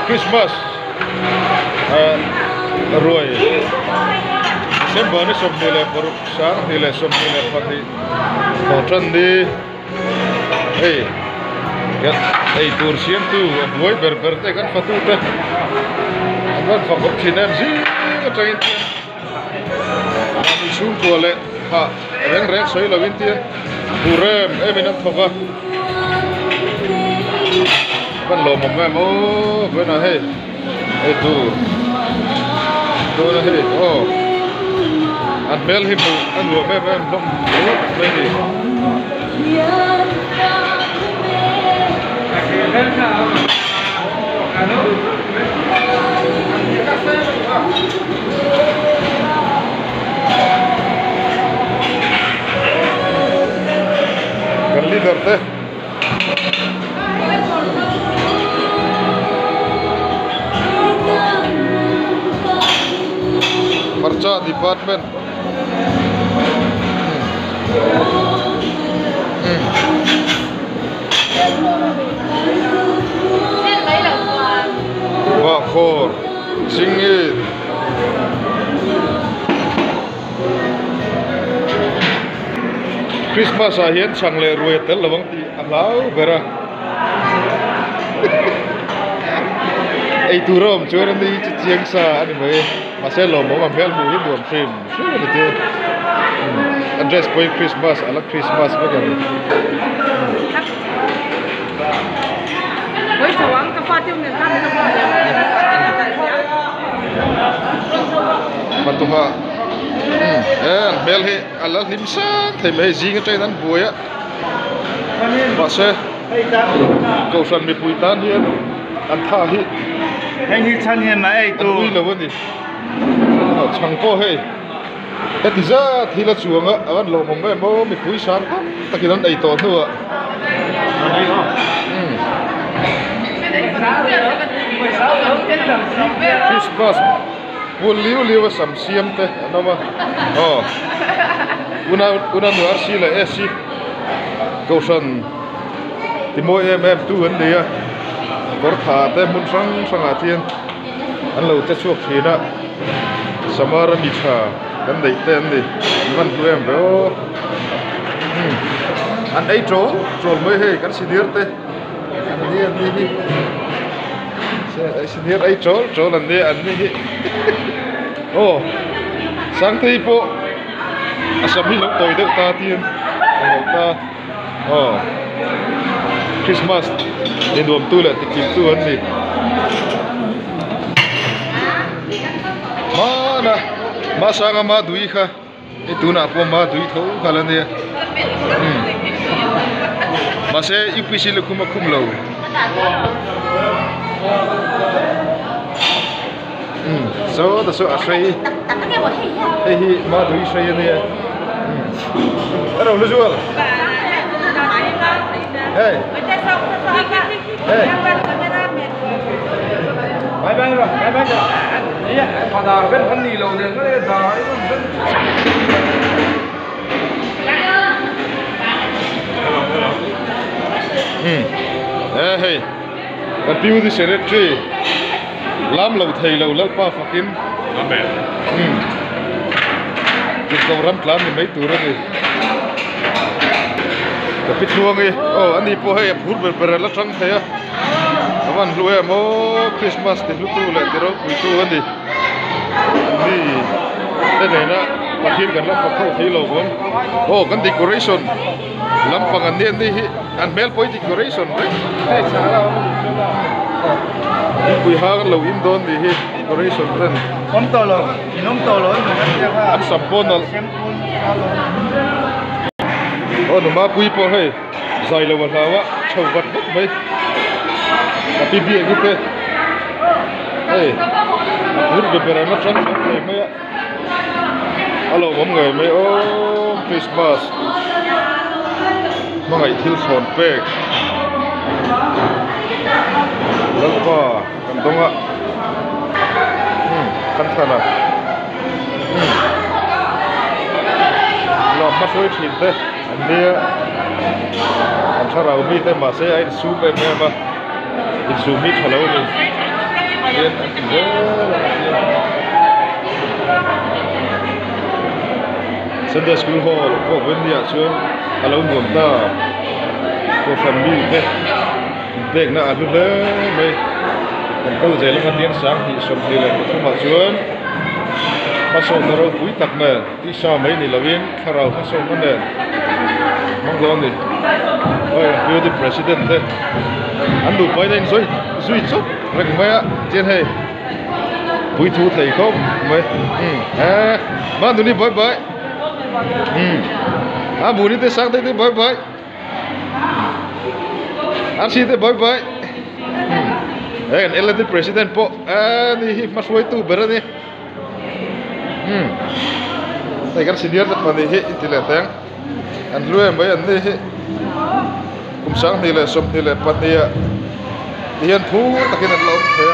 Christmas rồi xem bữa nó sum đi là bữa sáng thì là sum đi là phát đi bỏ chân đi hey tour xiên tu buổi ber ber tay kan fatu ta kan fa gop chinan gì cái train đi xuống qua lệ ha reng reng soi là bên kia burem mình ăn thога kan lo mong em ô bữa nào hey tu là hey ăn bel hi ăn lúa em không mấy gì kan leader teh Marcha department Vợ khổ sinh nghi Christmas hiến sang lệ ruồi tết là vắng tí ăn lão về ra ai tu rom chơi đi chiang sa anh mới mà sẽ làm một món mù hiến đuổi phim xíu là thế address boy Christmas ala Christmas vậy cái với số anh cái pha tiêu tiền khác thì không mà tụi họ bel hi ala lim sa thầy mấy gì cái trái nắn bùi á mà sẽ cầu sân bị bùi tan hiến ăn tha hi anh đi chăn hiền mà ai tu bùi là vấn đề chẳng có hay cái thì ra thì là chuồng á anh lồng mông em bố bị bùi sáng ta kia nó đầy tổn nữa Christmas buồn liu sắm xiêm thế nó mà una nuar si là esi cầu sân thì mỗi em tu vấn đề có thả tem muốn sang à thiên anh lâu tết chuộc thì đó samara mi cha anh đấy tên đi văn tu em đó anh ấy trốn mới hay cái gì điếc thế anh đi xin hiệp ấy chỗ lần đi anh đi sáng thi po asam hi lúc tôi được ta tiền ta Christmas nên đuổi tôi lại tìm tôi anh đi mà sáng mà đuổi kha cái tu nào cũng mà đuổi thấu khá là nè mà sẽ UPC là không lâu so the ashay hey ma dui shay ne hello Lujual hey bye ya pada ben hanni lo ne ngale da hey appeal the secretary lam lâu thầy lâu lớp ba fucking lam bè cái câu ram lam thì mấy tuổi rồi cái pít nuông đi anh đi po hay phút bờ lá trắng thế á các bạn lưu em Christmas thì lúc tu lại thì đó quý tu anh đi cái này nó phát hiện gần lắm phải không thấy lâu không cái decoration lắm bằng anh đi anh mail point decoration đấy hey sao đâu quý ha lâu im đón đi decoration tên không to lớn anh sắm bốn rồi nó mà quý po hay dài lâu vào á chầu vật bất mấy cái bia cái thế hey phút bữa nó trắng này mấy á alo mọi người mấy Christmas mọi ngày thiếu sồn bạc rất là cảm động ạ cẩn thận à làm bắt đuôi thịt thế anh đi anh sao rồi mi thế mà sẽ anh xuống bên em mà anh xuống mi thở lâu đi Tiên Sunday School Hall có bên địa xuống alo nguồn ta có phần mi thế việc na adu le mấy câu dễ lắm tiên sáng thì sớm thì là không mà xuống phát sổ nó rồi cuối tập này đi sau mấy này là viên khai rau phát sổ vấn đề mong lo đi ôi yêu the president thế anh đủ mấy nên rồi duy chốt rằng mấy á trên hay vui thu thầy không mấy mà tụi đi bye bye buồn đi tới sáng tới bye bye anh xin tới bye bye anh elected president po đi mas vui tu bữa đi đây kan senior tak mandi he itile tang an ruem bai an ne he kum sang ni le som ni le pat ni ya hian thu takin an lo the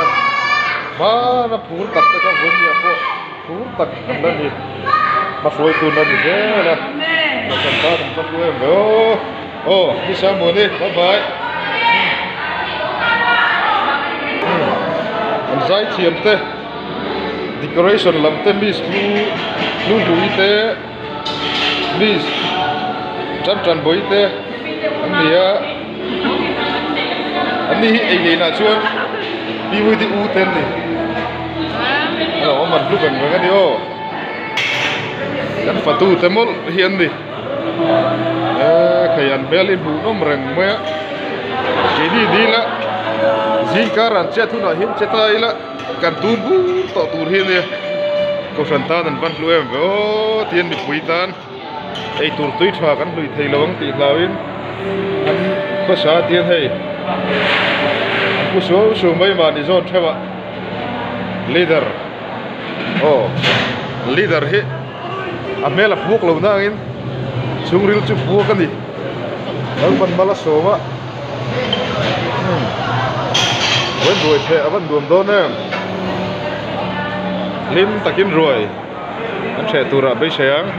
ma na phur tak ta ka hun ya po phur tak kan dan ni ma foi tu na ni he la ma kan ta ta ruem o ni sa mo ni bye bye an zai thiam te decoration lam te mis lu hui te mis chan boi te anh đi ai na chuan đi vui thì u tên đi alo mình lúc gần cái điều kan fatu te mol hian đi khayan belin bu nom reng me ke di la zin karan che thu na hin che tai la kan tu bu to tur hian đi câu sản ta đàn văn lùi em với tiền bị quý tan, ai tur túi thua cắn lùi thầy lâu tỷ lao in, anh có sao tiền hay, có số mấy mà đi zone theo ạ, leader, leader hết, anh mấy là buộc lâu na in, xuống rìu chụp buộc cái gì, anh vẫn mal số mà, vẫn đuổi theo vẫn đuổi đón em. Lim takin rồi anh sẽ tu ra bây sáng